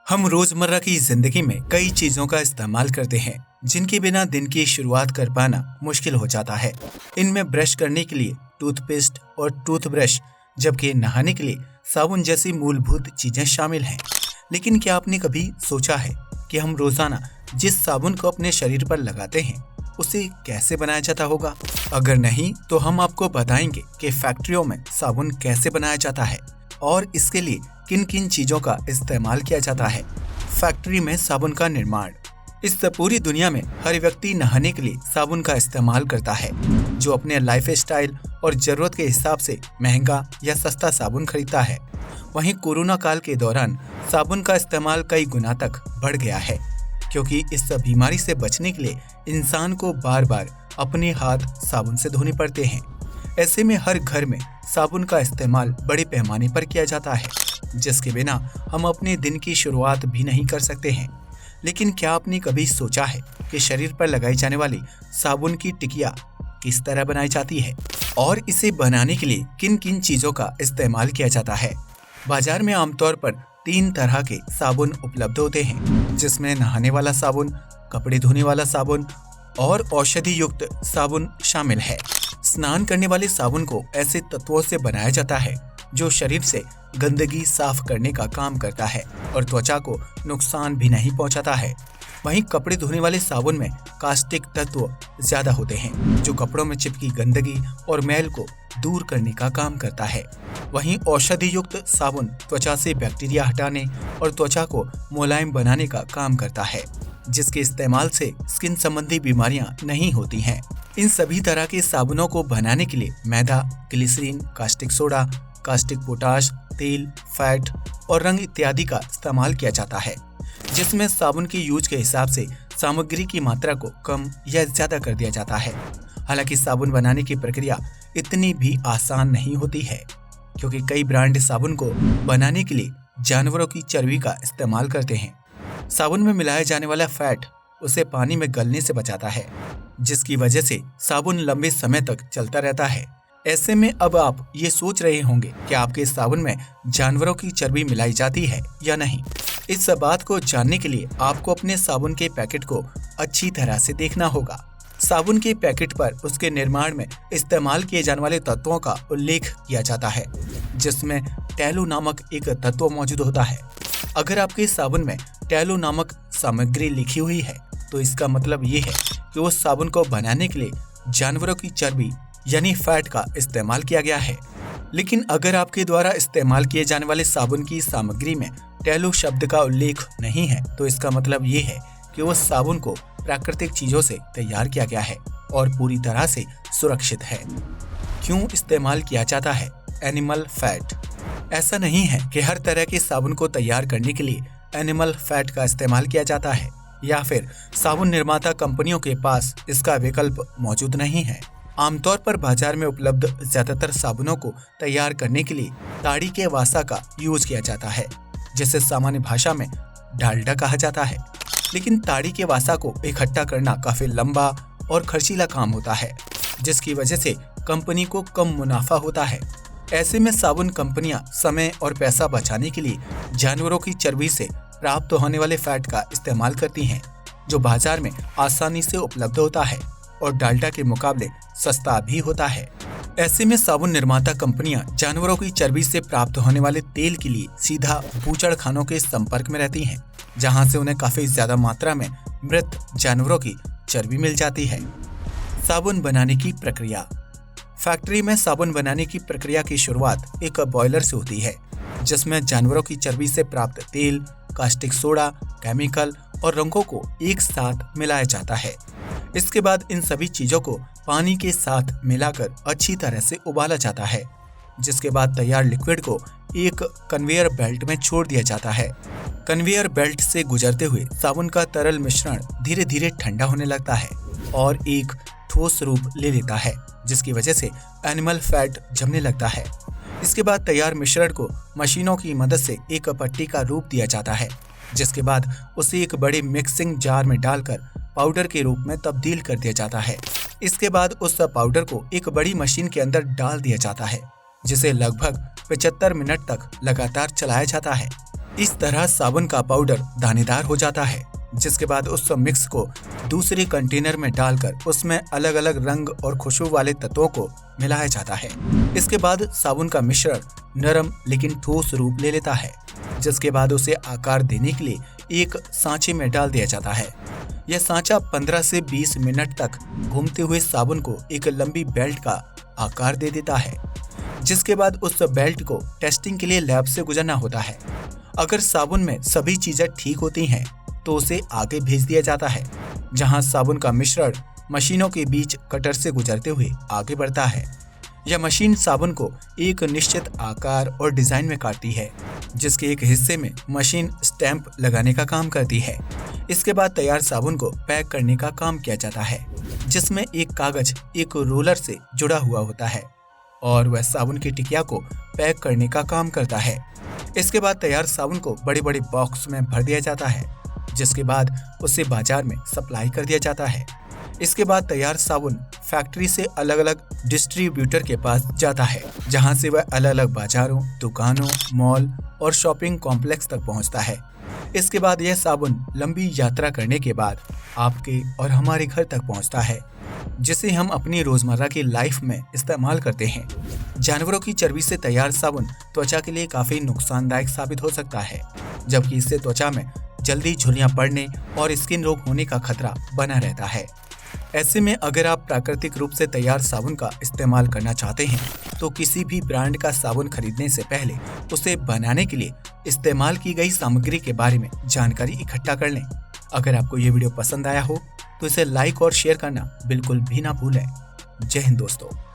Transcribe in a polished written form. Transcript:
हम रोजमर्रा की जिंदगी में कई चीजों का इस्तेमाल करते हैं जिनके बिना दिन की शुरुआत कर पाना मुश्किल हो जाता है। इनमें ब्रश करने के लिए टूथपेस्ट और टूथब्रश, जबकि नहाने के लिए साबुन जैसी मूलभूत चीजें शामिल हैं। लेकिन क्या आपने कभी सोचा है कि हम रोजाना जिस साबुन को अपने शरीर पर लगाते हैं उसे कैसे बनाया जाता होगा? अगर नहीं तो हम आपको बताएंगे कि फैक्ट्रियों में साबुन कैसे बनाया जाता है और इसके लिए किन किन चीजों का इस्तेमाल किया जाता है। फैक्ट्री में साबुन का निर्माण। इस पूरी दुनिया में हर व्यक्ति नहाने के लिए साबुन का इस्तेमाल करता है, जो अपने लाइफ स्टाइल और जरूरत के हिसाब से महंगा या सस्ता साबुन खरीदता है। वहीं कोरोना काल के दौरान साबुन का इस्तेमाल कई गुना तक बढ़ गया है, क्योंकि इस बीमारी से बचने के लिए इंसान को बार बार अपने हाथ साबुन से धोने पड़ते हैं। ऐसे में हर घर में साबुन का इस्तेमाल बड़े पैमाने पर किया जाता है, जिसके बिना हम अपने दिन की शुरुआत भी नहीं कर सकते हैं। लेकिन क्या आपने कभी सोचा है कि शरीर पर लगाई जाने वाली साबुन की टिकिया किस तरह बनाई जाती है और इसे बनाने के लिए किन किन चीजों का इस्तेमाल किया जाता है? बाजार में आमतौर पर 3 तरह के साबुन उपलब्ध होते हैं, जिसमें नहाने वाला साबुन, कपड़े धोने वाला साबुन और औषधि युक्त साबुन शामिल है। स्नान करने वाले साबुन को ऐसे तत्वों से बनाया जाता है जो शरीर से गंदगी साफ करने का काम करता है और त्वचा को नुकसान भी नहीं पहुंचाता है। वहीं कपड़े धोने वाले साबुन में कास्टिक तत्व ज्यादा होते हैं, जो कपड़ों में चिपकी गंदगी और मैल को दूर करने का काम करता है। वहीं औषधि युक्त साबुन त्वचा से बैक्टीरिया हटाने और त्वचा को मुलायम बनाने का काम करता है, जिसके इस्तेमाल से स्किन संबंधी बीमारियां नहीं होती हैं। इन सभी तरह के साबुनों को बनाने के लिए मैदा, glycerine, caustic soda, caustic potash, तेल, फैट और रंग इत्यादि का इस्तेमाल किया जाता है, जिसमें साबुन की यूज के हिसाब से सामग्री की मात्रा को कम या ज्यादा कर दिया जाता है। हालांकि साबुन बनाने की प्रक्रिया इतनी भी आसान नहीं होती है, क्योंकि कई ब्रांड साबुन को बनाने के लिए जानवरों की चर्बी का इस्तेमाल करते हैं। साबुन में मिलाया जाने वाला फैट उसे पानी में गलने से बचाता है, जिसकी वजह से साबुन लंबे समय तक चलता रहता है। ऐसे में अब आप ये सोच रहे होंगे कि आपके साबुन में जानवरों की चर्बी मिलाई जाती है या नहीं। इस बात को जानने के लिए आपको अपने साबुन के पैकेट को अच्छी तरह से देखना होगा। साबुन के पैकेट पर उसके निर्माण में इस्तेमाल किए जाने वाले तत्वों का उल्लेख किया जाता है, जिसमें टैलो नामक एक तत्व मौजूद होता है। अगर आपके साबुन में टैलो नामक सामग्री लिखी हुई है तो इसका मतलब ये है कि उस साबुन को बनाने के लिए जानवरों की चर्बी यानी फैट का इस्तेमाल किया गया है। लेकिन अगर आपके द्वारा इस्तेमाल किए जाने वाले साबुन की सामग्री में टैलो शब्द का उल्लेख नहीं है तो इसका मतलब ये है कि उस साबुन को प्राकृतिक चीजों से तैयार किया गया है और पूरी तरह से सुरक्षित है। क्यों इस्तेमाल किया जाता है एनिमल फैट? ऐसा नहीं है कि हर तरह के साबुन को तैयार करने के लिए एनिमल फैट का इस्तेमाल किया जाता है या फिर साबुन निर्माता कंपनियों के पास इसका विकल्प मौजूद नहीं है। आमतौर पर बाजार में उपलब्ध ज्यादातर साबुनों को तैयार करने के लिए ताड़ी के वासा का यूज किया जाता है, जिसे सामान्य भाषा में डालडा कहा जाता है। लेकिन ताड़ी के वासा को इकट्ठा करना काफी लंबा और खर्चीला काम होता है, जिसकी वजह से कंपनी को कम मुनाफा होता है। ऐसे में साबुन कंपनियां समय और पैसा बचाने के लिए जानवरों की चर्बी से प्राप्त होने वाले फैट का इस्तेमाल करती हैं, जो बाजार में आसानी से उपलब्ध होता है और डालडा के मुकाबले सस्ता भी होता है। ऐसे में साबुन निर्माता कंपनियां जानवरों की चर्बी से प्राप्त होने वाले तेल के लिए सीधा बूचड़खानों के संपर्क में रहती हैं, जहां से उन्हें काफी ज्यादा मात्रा में मृत जानवरों की चर्बी मिल जाती है। साबुन बनाने की प्रक्रिया। फैक्ट्री में साबुन बनाने की प्रक्रिया की शुरुआत एक बॉयलर से होती है, जिसमें जानवरों की चर्बी से प्राप्त तेल, कास्टिक सोडा, केमिकल और रंगों को एक साथ मिलाया जाता है। इसके बाद इन सभी चीजों को पानी के साथ मिलाकर अच्छी तरह से उबाला जाता है, जिसके बाद तैयार लिक्विड को एक कन्वेयर बेल्ट में छोड़ दिया जाता है। कन्वेयर बेल्ट से गुजरते हुए साबुन का तरल मिश्रण धीरे धीरे ठंडा होने लगता है और एक ठोस रूप ले लेता है, जिसकी वजह से एनिमल फैट जमने लगता है। इसके बाद तैयार मिश्रण को मशीनों की मदद से एक पट्टी का रूप दिया जाता है, जिसके बाद उसे एक बड़े मिक्सिंग जार में डालकर पाउडर के रूप में तब्दील कर दिया जाता है। इसके बाद उस पाउडर को एक बड़ी मशीन के अंदर डाल दिया जाता है, जिसे लगभग 75 मिनट तक लगातार चलाया जाता है। इस तरह साबुन का पाउडर दानेदार हो जाता है, जिसके बाद उस मिक्स को दूसरे कंटेनर में डालकर उसमें अलग अलग रंग और खुशबू वाले तत्वों को मिलाया जाता है। इसके बाद साबुन का मिश्रण नरम लेकिन ठोस रूप ले लेता है, जिसके बाद उसे आकार देने के लिए एक सांचे में डाल दिया जाता है। यह सांचा 15 से 20 मिनट तक घूमते हुए साबुन को एक लंबी बेल्ट का आकार दे देता है, जिसके बाद उस बेल्ट को टेस्टिंग के लिए लैब से गुजरना होता है। अगर साबुन में सभी चीजें ठीक होती हैं तो उसे आगे भेज दिया जाता है, जहां साबुन का मिश्रण मशीनों के बीच कटर से गुजरते हुए आगे बढ़ता है। यह मशीन साबुन को एक निश्चित आकार और डिजाइन में काटती है, जिसके एक हिस्से में मशीन स्टैंप लगाने का काम करती है। इसके बाद तैयार साबुन को पैक करने का काम किया जाता है, जिसमें एक कागज एक रोलर से जुड़ा हुआ होता है और वह साबुन की टिकिया को पैक करने का काम करता है। इसके बाद तैयार साबुन को बड़े बड़े बॉक्स में भर दिया जाता है, जिसके बाद उसे बाजार में सप्लाई कर दिया जाता है। इसके बाद तैयार साबुन फैक्ट्री से अलग अलग डिस्ट्रीब्यूटर के पास जाता है, जहां से वह अलग अलग बाजारों, दुकानों, मॉल और शॉपिंग कॉम्प्लेक्स तक पहुंचता है। इसके बाद यह साबुन लंबी यात्रा करने के बाद आपके और हमारे घर तक पहुंचता है, जिसे हम अपनी रोजमर्रा की लाइफ में इस्तेमाल करते हैं। जानवरों की चर्बी से तैयार साबुन त्वचा के लिए काफी नुकसानदायक साबित हो सकता है, जबकि इससे त्वचा में जल्दी झुर्रियां पड़ने और स्किन रोग होने का खतरा बना रहता है। ऐसे में अगर आप प्राकृतिक रूप से तैयार साबुन का इस्तेमाल करना चाहते हैं तो किसी भी ब्रांड का साबुन खरीदने से पहले उसे बनाने के लिए इस्तेमाल की गई सामग्री के बारे में जानकारी इकट्ठा कर लें। अगर आपको ये वीडियो पसंद आया हो तो इसे लाइक और शेयर करना बिल्कुल भी ना भूलें। जय हिंद दोस्तों।